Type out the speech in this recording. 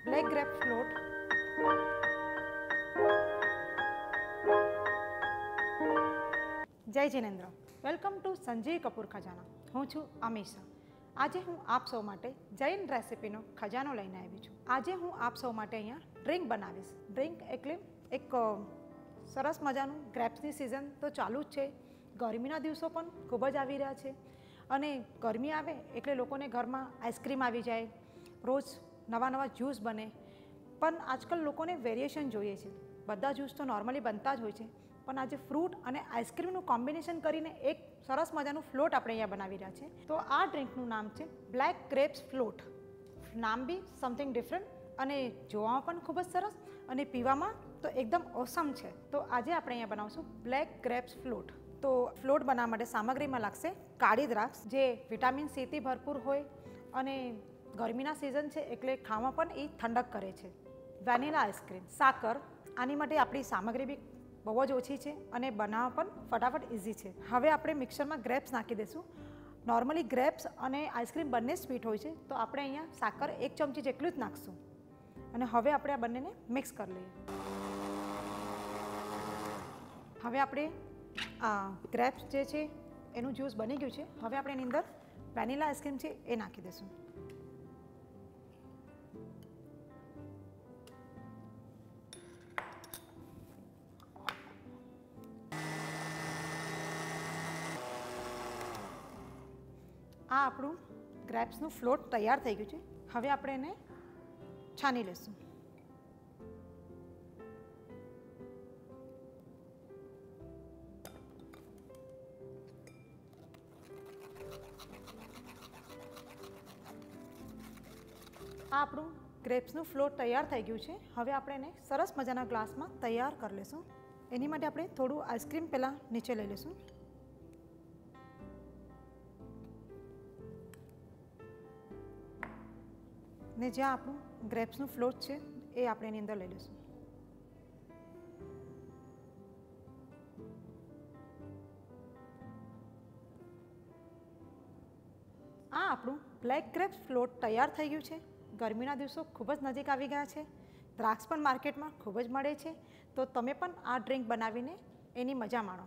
Black grape float. જય Jinendra. Welcome to Sanjay કપૂર ખજાના. હું છું અમીષા. આજે હું આપ સૌ માટે જૈન રેસિપીનો ખજાનો લઈને આવી છું. આજે હું આપ સૌ માટે અહીંયા ડ્રિંક બનાવીશ. ડ્રિંક એટલે એક સરસ મજાનું ગ્રેપ્સની સિઝન તો ચાલુ જ છે. ગરમીના દિવસો પણ ખૂબ જ આવી રહ્યા છે અને ગરમી આવે એટલે લોકોને ઘરમાં આઈસ્ક્રીમ આવી જાય, રોજ નવા નવા જ્યુસ બને. પણ આજકાલ લોકોને વેરિએશન જોઈએ છે. બધા જ્યુસ તો નોર્મલી બનતા જ હોય છે, પણ આજે ફ્રૂટ અને આઈસ્ક્રીમનું કોમ્બિનેશન કરીને એક સરસ મજાનું ફ્લોટ આપણે અહીંયા બનાવી રહ્યા છે. તો આ ડ્રિંકનું નામ છે બ્લેક ગ્રેપ્સ ફ્લોટ. નામ બી સમથિંગ ડિફરન્ટ અને જોવામાં પણ ખૂબ જ સરસ અને પીવામાં તો એકદમ ઓસમ છે. તો આજે આપણે અહીંયા બનાવશું બ્લેક ગ્રેપ્સ ફ્લોટ. તો ફ્લોટ બનાવવા માટે સામગ્રીમાં લાગશે કાળી દ્રાક્ષ, જે વિટામિન સીથી ભરપૂર હોય અને ગરમીના સિઝન છે એટલે ખાવામાં પણ એ ઠંડક કરે છે. વેનીલા આઈસ્ક્રીમ, સાકર. આની માટે આપણી સામગ્રી બી બહુ જ ઓછી છે અને બનાવવા પણ ફટાફટ ઇઝી છે. હવે આપણે મિક્સરમાં ગ્રેપ્સ નાખી દઈશું. નોર્મલી ગ્રેપ્સ અને આઈસ્ક્રીમ બંને સ્વીટ હોય છે, તો આપણે અહીંયા સાકર 1 ચમચી જેટલું જ નાખશું અને હવે આપણે આ બંનેને મિક્સ કરી લઈએ. હવે આપણે ગ્રેપ્સ જે છે એનું જ્યુસ બની ગયું છે. હવે આપણે એની અંદર વેનીલા આઈસ્ક્રીમ છે એ નાખી દઈશું. આ આપણું ગ્રેપ્સનું ફ્લોટ તૈયાર થઈ ગયું છે. હવે આપણે એને છાની લઈશું. આ આપણું ગ્રેપ્સનું ફ્લોટ તૈયાર થઈ ગયું છે. હવે આપણે એને સરસ મજાના ગ્લાસમાં તૈયાર કરી લઈશું. એની માટે આપણે થોડું આઈસ્ક્રીમ પહેલાં નીચે લઈ લઈશું. ને જ્યાં આપણું ગ્રેપ્સનું ફ્લોટ છે એ આપણે એની અંદર લઈ લઈશું. આ આપણું બ્લેક ગ્રેપ્સ ફ્લોટ તૈયાર થઈ ગયું છે. ગરમીના દિવસો ખૂબ જ નજીક આવી ગયા છે. દ્રાક્ષ પણ માર્કેટમાં ખૂબ જ મળે છે. તો તમે પણ આ ડ્રિંક બનાવીને એની મજા માણો.